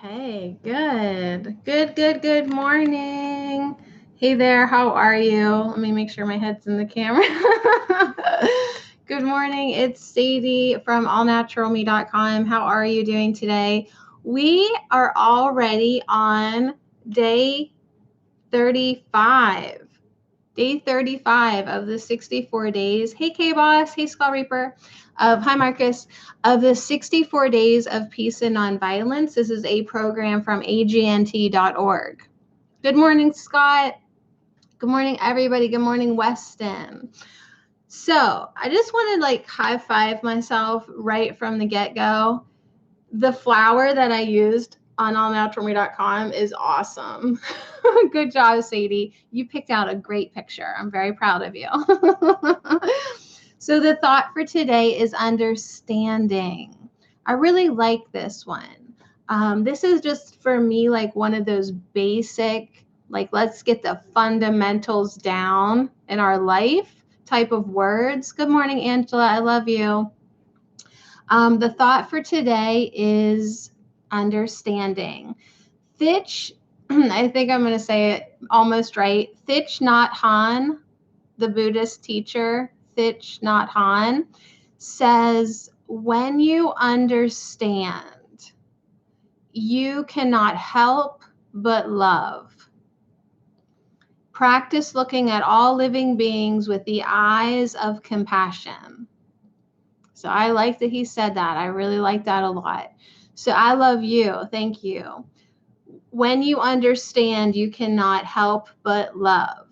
Okay, good morning. Hey there, how are you? Let me make sure my head's in the camera. Good morning, it's Sadie from allnaturalme.com. How are you doing today? We are already on day 35. Day 35 of the 64 days. Hey, K-Boss. Hey, Skull Reaper. Hi, Marcus. Of the 64 days of peace and nonviolence. This is a program from agnt.org. Good morning, Scott. Good morning, everybody. Good morning, Weston. So I just want to high five myself right from the get-go. The flower that I used on allnaturalme.com is awesome. Good job, Sadie. You picked out a great picture. I'm very proud of you. So the thought for today is understanding. I really like this one. This is just for me one of those basic, let's get the fundamentals down in our life type of words. Good morning, Angela. I love you. The thought for today is understanding. Thich, I think I'm going to say it almost right. Thich Nhat Hanh, the Buddhist teacher, Thich Nhat Hanh, says, when you understand, you cannot help but love. Practice looking at all living beings with the eyes of compassion. So I like that he said that. I really like that a lot. So I love you. Thank you. When you understand, you cannot help but love.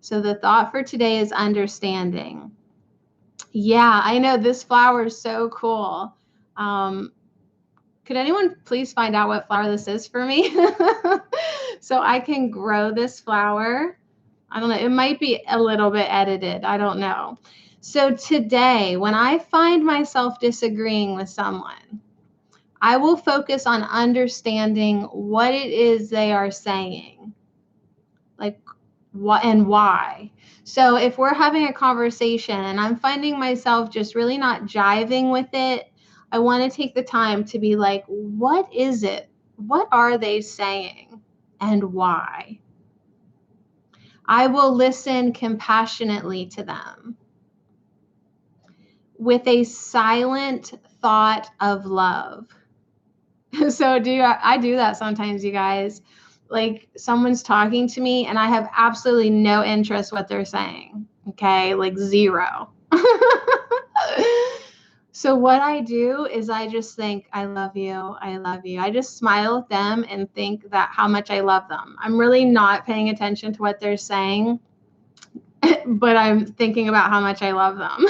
So the thought for today is understanding. Yeah, I know this flower is so cool. Could anyone please find out what flower this is for me? So I can grow this flower. I don't know. It might be a little bit edited. I don't know. So today, when I find myself disagreeing with someone, I will focus on understanding what it is they are saying, like what and why. So if we're having a conversation and I'm finding myself just really not jiving with it, I want to take the time to be like, what is it? What are they saying and why? I will listen compassionately to them with a silent thought of love. So I do that sometimes, you guys. Like someone's talking to me and I have absolutely no interest what they're saying. Okay, like zero. So what I do is I just think, I love you. I love you. I just smile at them and think that how much I love them. I'm really not paying attention to what they're saying, but I'm thinking about how much I love them.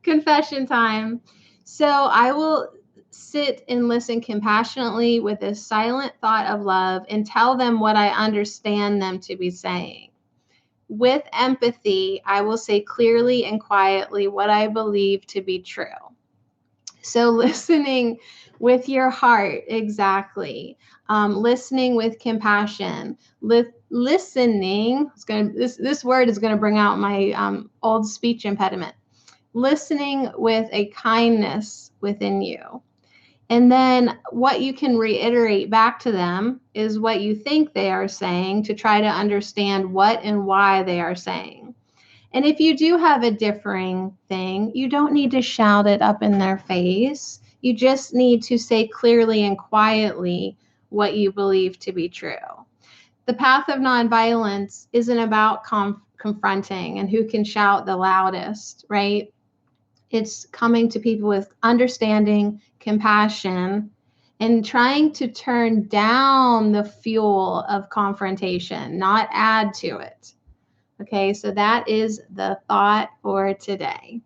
Confession time. So I will sit and listen compassionately with a silent thought of love and tell them what I understand them to be saying. With empathy, I will say clearly and quietly what I believe to be true. So listening with your heart, exactly. Listening with compassion. Listening. This word is going to bring out my old speech impediment. Listening with a kindness within you. And then what you can reiterate back to them is what you think they are saying to try to understand what and why they are saying. And if you do have a differing thing, you don't need to shout it up in their face. You just need to say clearly and quietly what you believe to be true. The path of nonviolence isn't about confronting and who can shout the loudest, right? It's coming to people with understanding, compassion, and trying to turn down the fuel of confrontation, not add to it. Okay, so that is the thought for today.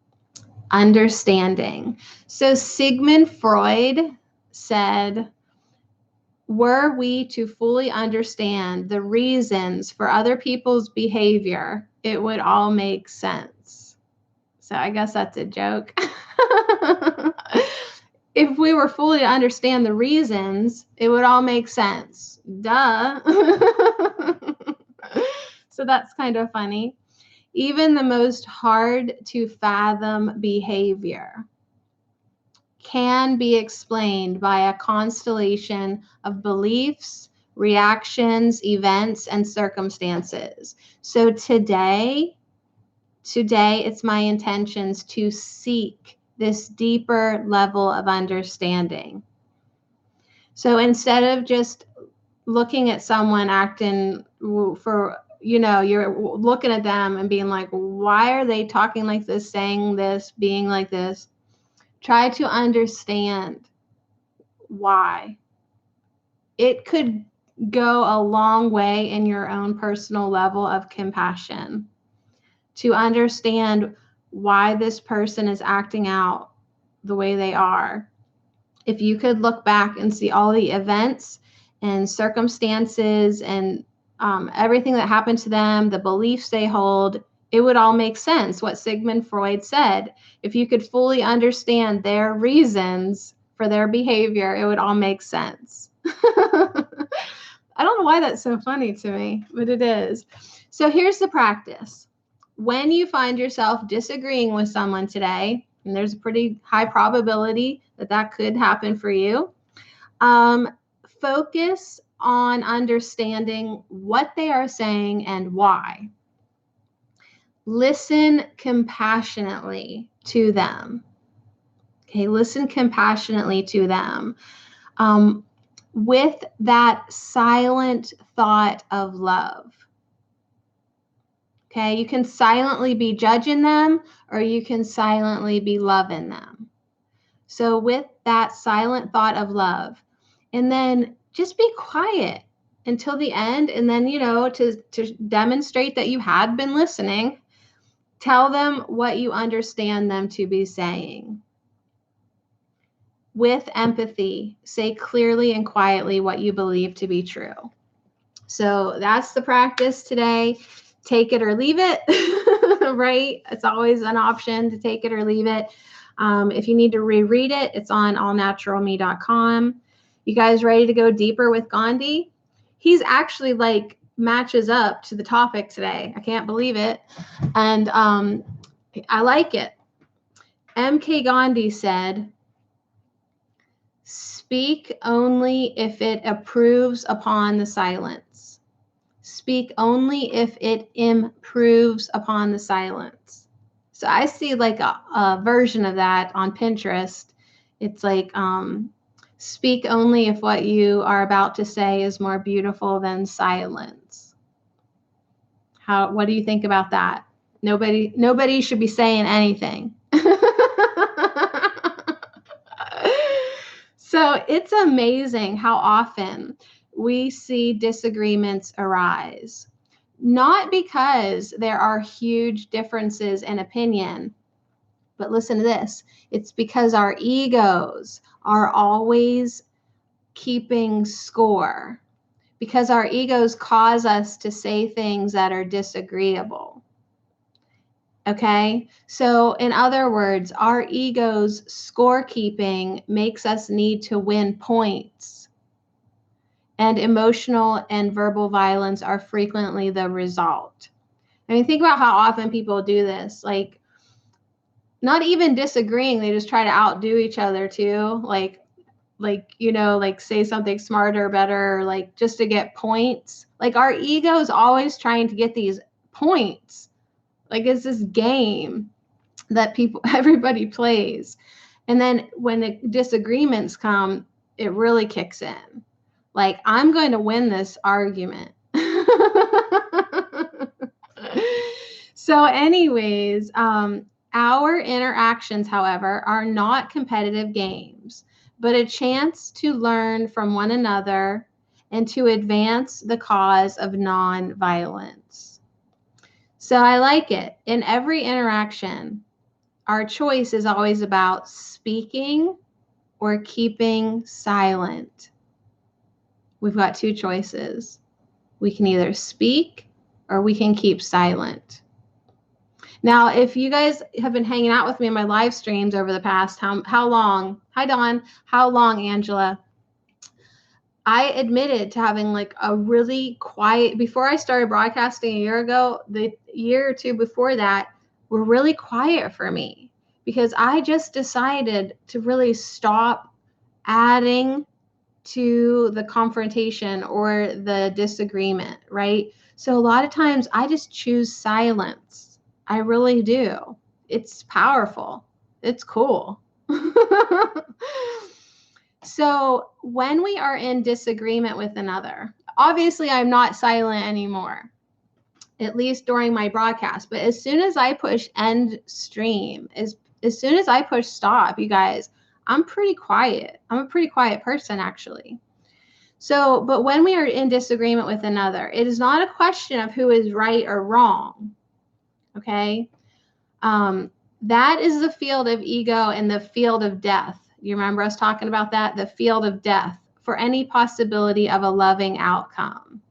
Understanding. So Sigmund Freud said, were we to fully understand the reasons for other people's behavior, it would all make sense. So I guess that's a joke. If we were fully to understand the reasons, it would all make sense. Duh. So that's kind of funny. Even the most hard to fathom behavior can be explained by a constellation of beliefs, reactions, events, and circumstances. So today it's my intentions to seek this deeper level of understanding. So instead of just looking at someone acting for, you're looking at them and being like, why are they talking like this, saying this, being like this? Try to understand why. It could go a long way in your own personal level of compassion to understand why this person is acting out the way they are. If you could look back and see all the events and circumstances and everything that happened to them, the beliefs they hold, it would all make sense. What Sigmund Freud said, if you could fully understand their reasons for their behavior, it would all make sense. I don't know why that's so funny to me, but it is. So here's the practice. When you find yourself disagreeing with someone today, and there's a pretty high probability that that could happen for you, focus on understanding what they are saying and why. Listen compassionately to them. Okay, listen compassionately to them. With that silent thought of love. Okay, you can silently be judging them or you can silently be loving them. So with that silent thought of love, and then just be quiet until the end. And then, to demonstrate that you had been listening, tell them what you understand them to be saying. With empathy, say clearly and quietly what you believe to be true. So that's the practice today. Take it or leave it, right? It's always an option to take it or leave it. If you need to reread it, it's on allnaturalme.com. You guys ready to go deeper with Gandhi? He's actually matches up to the topic today. I can't believe it. And I like it. M.K. Gandhi said, "Speak only if it improves upon the silence. Speak only if it improves upon the silence." So I see a version of that on Pinterest. It's speak only if what you are about to say is more beautiful than silence. What do you think about that? Nobody should be saying anything. So it's amazing how often we see disagreements arise. Not because there are huge differences in opinion, but listen to this. It's because our egos are always keeping score, because our egos cause us to say things that are disagreeable. Okay, so in other words, our ego's scorekeeping makes us need to win points. And emotional and verbal violence are frequently the result. I mean, think about how often people do this. Not even disagreeing, they just try to outdo each other too. Say something smarter, better, just to get points. Our ego is always trying to get these points. It's this game that everybody plays. And then when the disagreements come, it really kicks in. I'm going to win this argument. So anyways, our interactions, however, are not competitive games, but a chance to learn from one another and to advance the cause of nonviolence. So I like it. In every interaction, our choice is always about speaking or keeping silent. We've got two choices. We can either speak or we can keep silent. Now, if you guys have been hanging out with me in my live streams over the past, how long? Hi, Dawn. How long, Angela? I admitted to having a really quiet, before I started broadcasting a year ago, the year or two before that were really quiet for me because I just decided to really stop adding to the confrontation or the disagreement, right? So a lot of times I just choose silence. I really do. It's powerful. It's cool. So when we are in disagreement with another, obviously I'm not silent anymore, at least during my broadcast. But as soon as I push end stream, as soon as I push stop, you guys, I'm pretty quiet. I'm a pretty quiet person, actually. So, but when we are in disagreement with another, it is not a question of who is right or wrong. Okay. That is the field of ego and the field of death. You remember us talking about that? The field of death for any possibility of a loving outcome.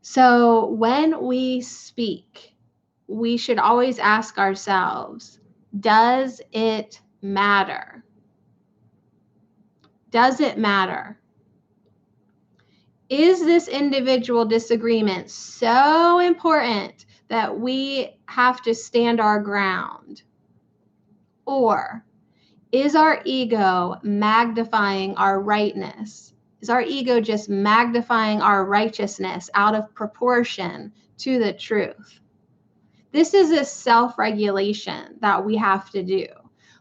So when we speak, we should always ask ourselves, does it matter? Does it matter? Is this individual disagreement so important that we have to stand our ground? Or is our ego magnifying our rightness? Is our ego just magnifying our righteousness out of proportion to the truth? This is a self-regulation that we have to do.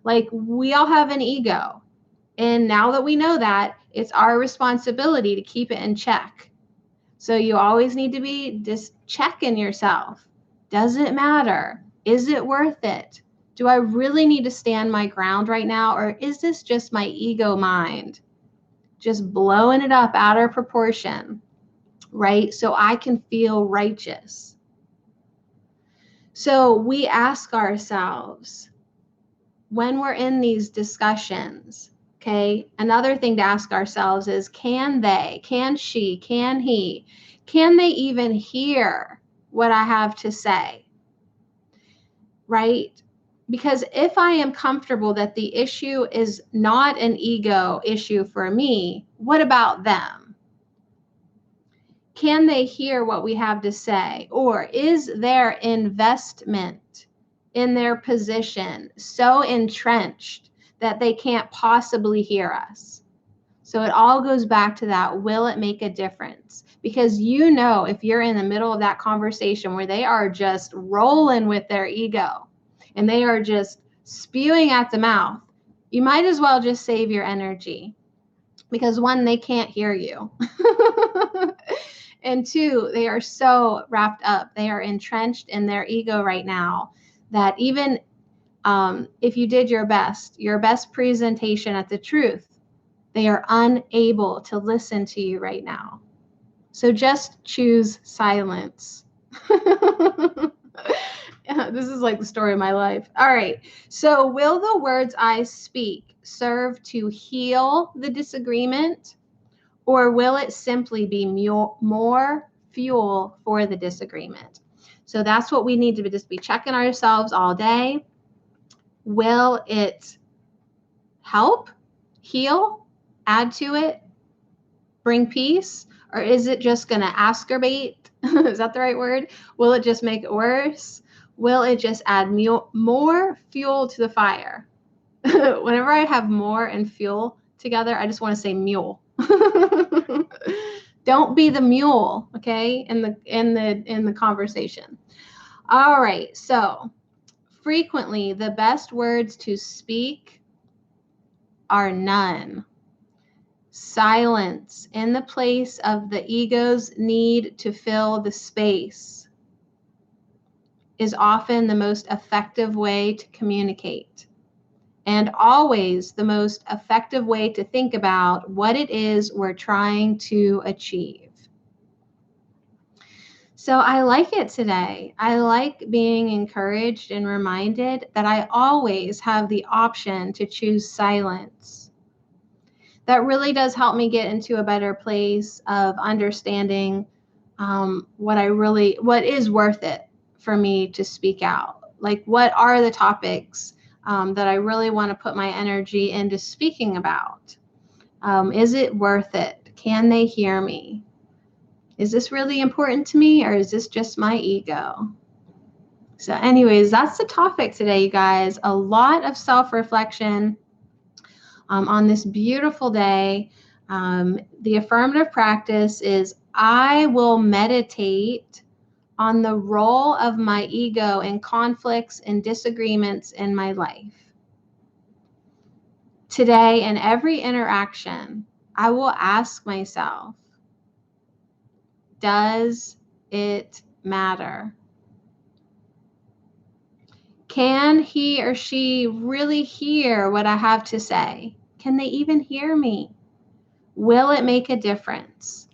Like, we all have an ego. And now that we know that, it's our responsibility to keep it in check. So you always need to be just checking yourself. Does it matter? Is it worth it? Do I really need to stand my ground right now? Or is this just my ego mind just blowing it up out of proportion, right? So I can feel righteous. So we ask ourselves when we're in these discussions, okay, another thing to ask ourselves is, can they, can she, can he, can they even hear what I have to say, right? Because if I am comfortable that the issue is not an ego issue for me, what about them? Can they hear what we have to say? Or is their investment in their position so entrenched that they can't possibly hear us? So it all goes back to that, will it make a difference? Because you know, if you're in the middle of that conversation where they are just rolling with their ego and they are just spewing at the mouth, you might as well just save your energy, because one, they can't hear you. And two, they are so wrapped up, they are entrenched in their ego right now, that even if you did your best presentation at the truth, they are unable to listen to you right now. So just choose silence. Yeah, this is like the story of my life. All right. So will the words I speak serve to heal the disagreement, or will it simply be more fuel for the disagreement? So that's what we need to just be checking ourselves all day. Will it help, heal, add to it, bring peace? Or is it just going to exacerbate? Is that the right word? Will it just make it worse? Will it just add more fuel to the fire? Whenever I have more and fuel together, I just want to say mule. Don't be the mule, okay, in the conversation. All right, so frequently the best words to speak are none. Silence in the place of the ego's need to fill the space is often the most effective way to communicate, and always the most effective way to think about what it is we're trying to achieve. So I like it today. I like being encouraged and reminded that I always have the option to choose silence. That really does help me get into a better place of understanding what is worth it for me to speak out. Like, what are the topics that I really want to put my energy into speaking about? Is it worth it? Can they hear me? Is this really important to me, or is this just my ego? So anyways, that's the topic today, you guys. A lot of self-reflection on this beautiful day. The affirmative practice is I will meditate on the role of my ego in conflicts and disagreements in my life. Today, in every interaction, I will ask myself, does it matter? Can he or she really hear what I have to say? Can they even hear me? Will it make a difference?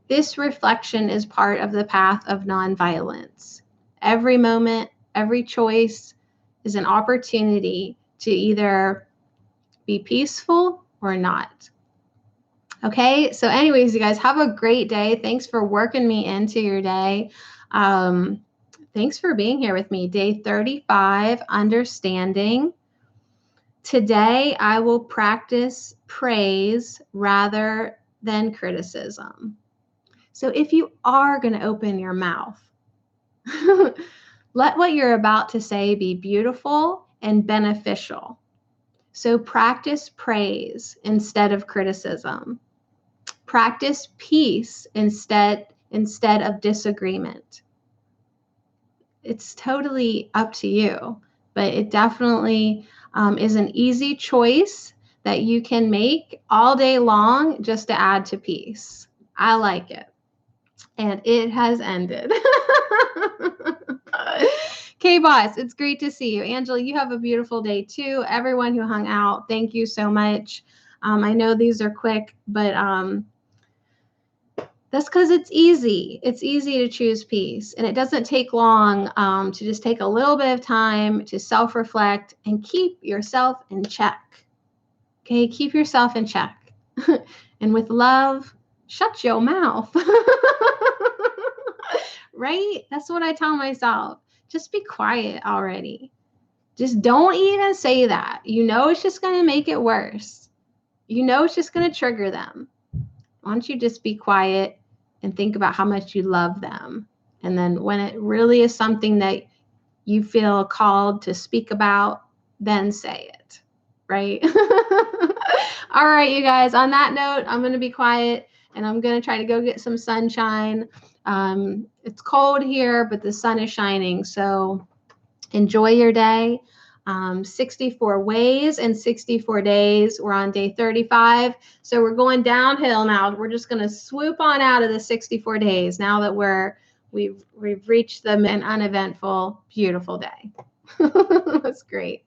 This reflection is part of the path of nonviolence. Every moment, every choice is an opportunity to either be peaceful or not. Okay, so anyways, you guys have a great day. Thanks for working me into your day. Thanks for being here with me. Day 35, understanding. Today, I will practice praise rather than criticism. So if you are going to open your mouth, let what you're about to say be beautiful and beneficial. So practice praise instead of criticism. Practice peace instead of disagreement. It's totally up to you, but it definitely is an easy choice that you can make all day long just to add to peace. I like it. And it has ended. Okay, boss, it's great to see you. Angela, you have a beautiful day too. Everyone who hung out, thank you so much. I know these are quick, but that's because it's easy. It's easy to choose peace. And it doesn't take long to just take a little bit of time to self-reflect and keep yourself in check. Okay, keep yourself in check. And with love, shut your mouth. Right? That's what I tell myself. Just be quiet already. Just don't even say that. You know it's just going to make it worse. You know it's just going to trigger them. Why don't you just be quiet and think about how much you love them? And then when it really is something that you feel called to speak about, then say it. Right? All right, you guys. On that note, I'm going to be quiet and I'm going to try to go get some sunshine. It's cold here, but the sun is shining. So enjoy your day. 64 ways and 64 days. We're on day 35. So we're going downhill now. We're just going to swoop on out of the 64 days now that we've reached the uneventful, beautiful day. That's great.